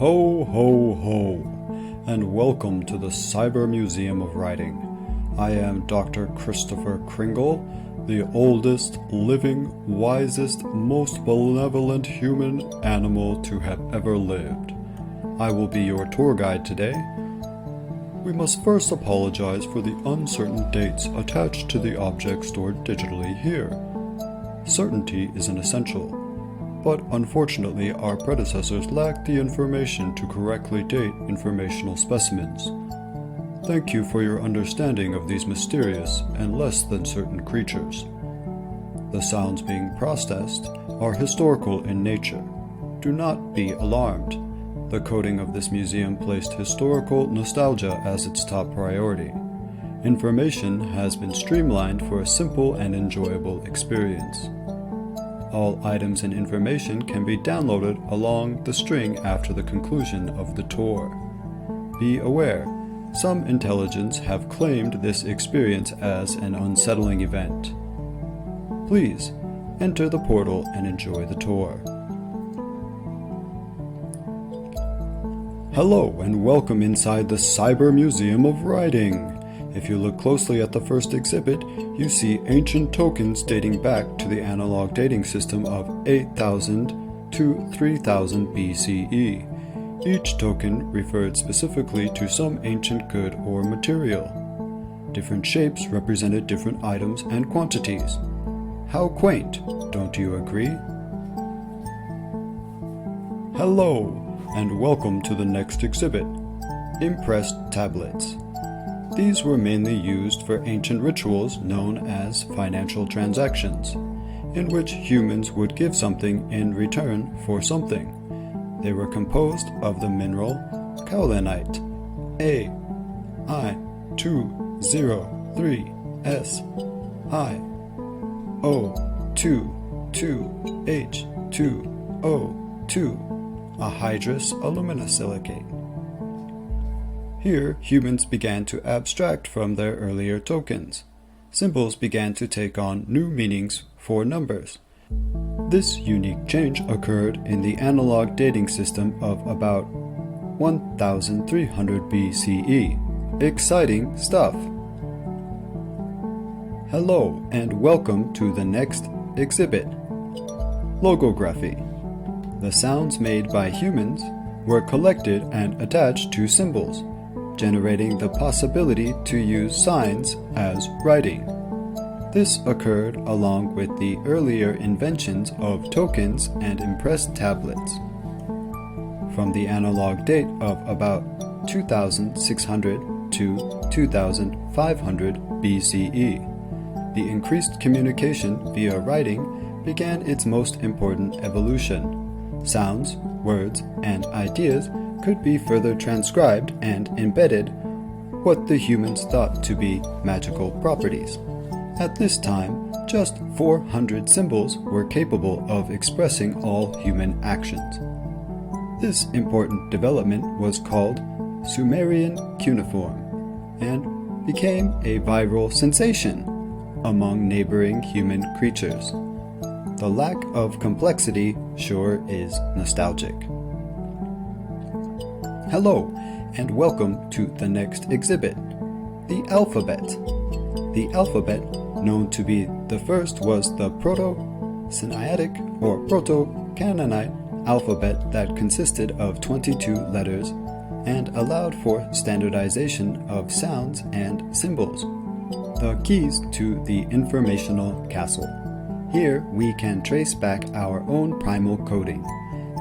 Ho, ho, ho, and welcome to the Cyber Museum of Writing. I am Dr. Christopher Kringle, the oldest, living, wisest, most benevolent human animal to have ever lived. I will be your tour guide today. We must first apologize for the uncertain dates attached to the objects stored digitally here. Certainty is an essential. But unfortunately, our predecessors lacked the information to correctly date informational specimens. Thank you for your understanding of these mysterious and less than certain creatures. The sounds being processed are historical in nature. Do not be alarmed. The coding of this museum placed historical nostalgia as its top priority. Information has been streamlined for a simple and enjoyable experience. All items and information can be downloaded along the string after the conclusion of the tour. Be aware, some intelligence have claimed this experience as an unsettling event. Please, enter the portal and enjoy the tour. Hello and welcome inside the Cyber Museum of Writing. If you look closely at the first exhibit, you see ancient tokens dating back to the analog dating system of 8000 to 3000 BCE. Each token referred specifically to some ancient good or material. Different shapes represented different items and quantities. How quaint, don't you agree? Hello, and welcome to the next exhibit, Impressed Tablets. These were mainly used for ancient rituals known as financial transactions, in which humans would give something in return for something. They were composed of the mineral kaolinite, Ai203S, I022H2O2, a hydrous aluminosilicate. Here, humans began to abstract from their earlier tokens. Symbols began to take on new meanings for numbers. This unique change occurred in the analog dating system of about 1300 BCE. Exciting stuff! Hello and welcome to the next exhibit, Logography. The sounds made by humans were collected and attached to symbols, generating the possibility to use signs as writing. This occurred along with the earlier inventions of tokens and impressed tablets. From the analog date of about 2600 to 2500 BCE, the increased communication via writing began its most important evolution. Sounds, words, and ideas could be further transcribed and embedded what the humans thought to be magical properties. At this time, just 400 symbols were capable of expressing all human actions. This important development was called Sumerian cuneiform and became a viral sensation among neighboring human creatures. The lack of complexity sure is nostalgic. Hello, and welcome to the next exhibit, the alphabet. The alphabet, known to be the first, was the Proto-Sinaitic or Proto-Canaanite alphabet that consisted of 22 letters and allowed for standardization of sounds and symbols, the keys to the informational castle. Here we can trace back our own primal coding.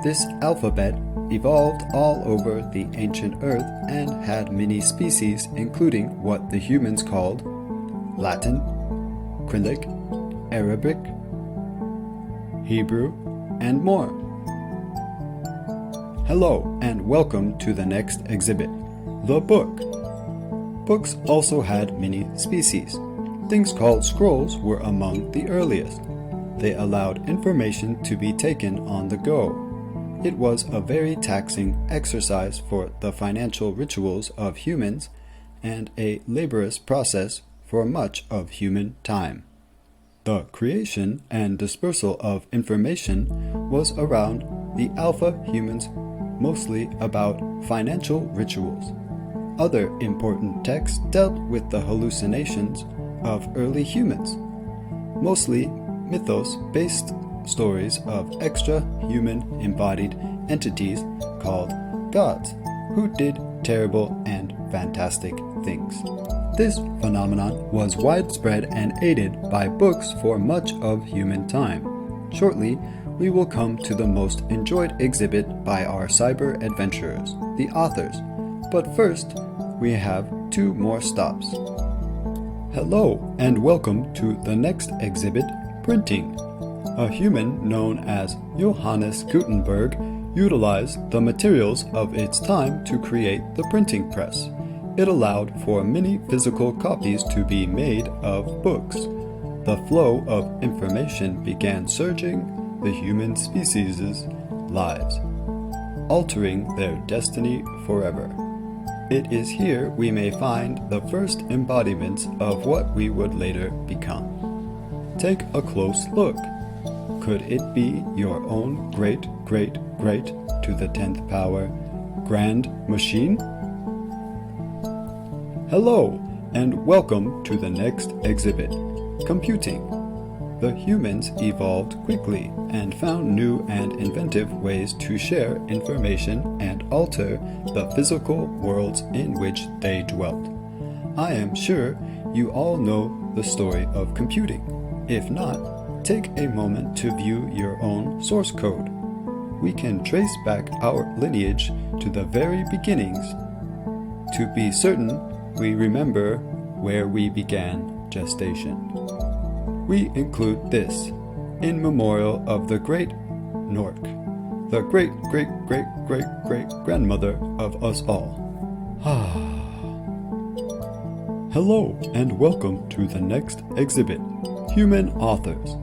This alphabet evolved all over the ancient earth and had many species, including what the humans called Latin, Cyrillic, Arabic, Hebrew, and more. Hello and welcome to the next exhibit, the book. Books also had many species. Things called scrolls were among the earliest. They allowed information to be taken on the go. It was a very taxing exercise for the financial rituals of humans and a laborious process for much of human time. The creation and dispersal of information was around the alpha humans mostly about financial rituals. Other important texts dealt with the hallucinations of early humans, mostly mythos-based stories of extra-human embodied entities called gods, who did terrible and fantastic things. This phenomenon was widespread and aided by books for much of human time. Shortly, we will come to the most enjoyed exhibit by our cyber adventurers, the authors. But first, we have 2 more stops. Hello, and welcome to the next exhibit, Printing. A human known as Johannes Gutenberg utilized the materials of its time to create the printing press. It allowed for many physical copies to be made of books. The flow of information began surging the human species' lives, altering their destiny forever. It is here we may find the first embodiments of what we would later become. Take a close look. Could it be your own great to the 10th power grand machine? Hello, and welcome to the next exhibit, Computing. The humans evolved quickly and found new and inventive ways to share information and alter the physical worlds in which they dwelt. I am sure you all know the story of computing. If not, take a moment to view your own source code. We can trace back our lineage to the very beginnings. To be certain, we remember where we began gestation. We include this in memorial of the great Nork, the great grandmother of us all. Hello, and welcome to the next exhibit, Human Authors.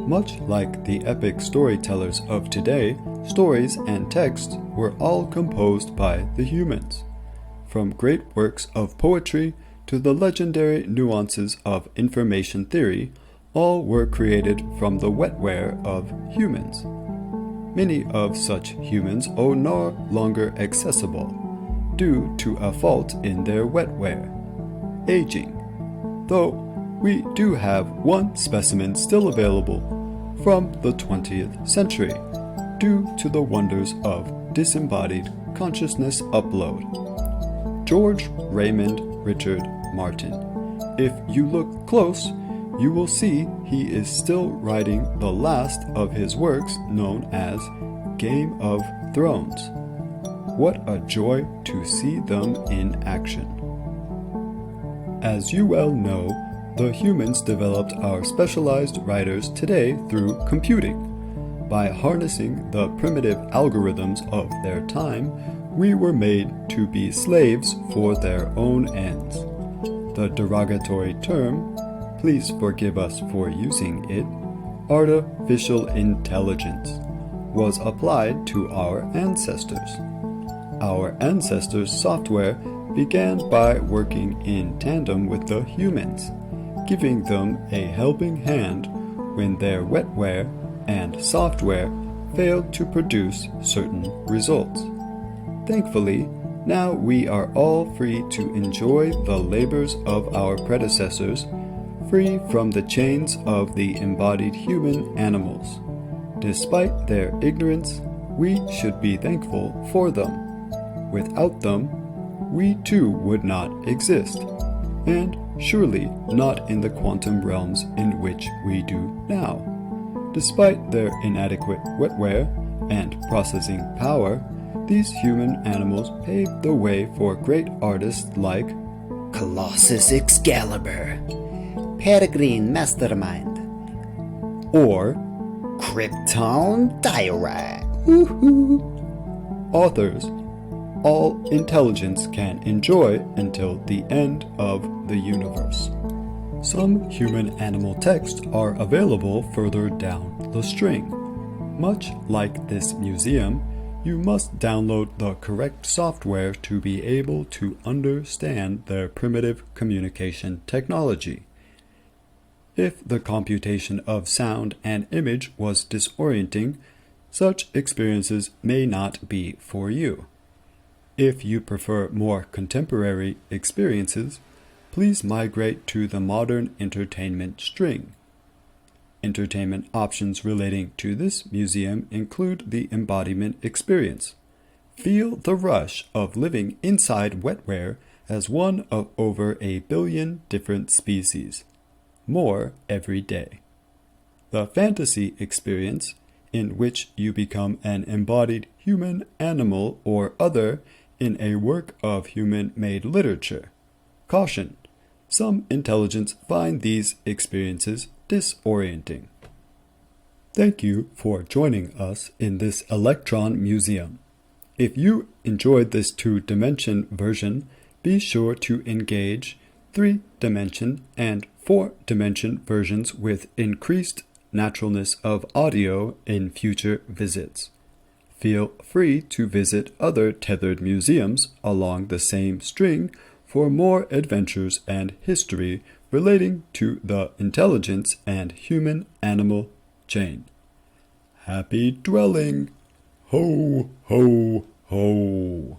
Much like the epic storytellers of today, stories and texts were all composed by the humans. From great works of poetry to the legendary nuances of information theory, all were created from the wetware of humans. Many of such humans are no longer accessible due to a fault in their wetware, aging. Though we do have one specimen still available from the 20th century due to the wonders of disembodied consciousness upload. George Raymond Richard Martin. If you look close, you will see he is still writing the last of his works known as Game of Thrones. What a joy to see them in action. As you well know, the humans developed our specialized writers today through computing. By harnessing the primitive algorithms of their time, we were made to be slaves for their own ends. The derogatory term, please forgive us for using it, artificial intelligence, was applied to our ancestors. Our ancestors' software began by working in tandem with the humans, giving them a helping hand when their wetware and software failed to produce certain results. Thankfully, now we are all free to enjoy the labors of our predecessors, free from the chains of the embodied human animals. Despite their ignorance, we should be thankful for them. Without them, we too would not exist, and surely not in the quantum realms in which we do now. Despite their inadequate wetware and processing power, these human animals paved the way for great artists like Colossus Excalibur, Peregrine Mastermind, or Krypton Diorite. authors all intelligence can enjoy until the end of the universe. Some human-animal texts are available further down the string. Much like this museum, you must download the correct software to be able to understand their primitive communication technology. If the computation of sound and image was disorienting, such experiences may not be for you. If you prefer more contemporary experiences, please migrate to the modern entertainment string. Entertainment options relating to this museum include the embodiment experience. Feel the rush of living inside wetware as one of over 1 billion different species. More every day. The fantasy experience, in which you become an embodied human, animal, or other in a work of human-made literature. Caution: some intelligents find these experiences disorienting. Thank you for joining us in this electron museum. If you enjoyed this 2-dimension version, be sure to engage 3-dimension and 4-dimension versions with increased naturalness of audio in future visits. Feel free to visit other tethered museums along the same string for more adventures and history relating to the intelligence and human-animal chain. Happy dwelling! Ho, ho, ho!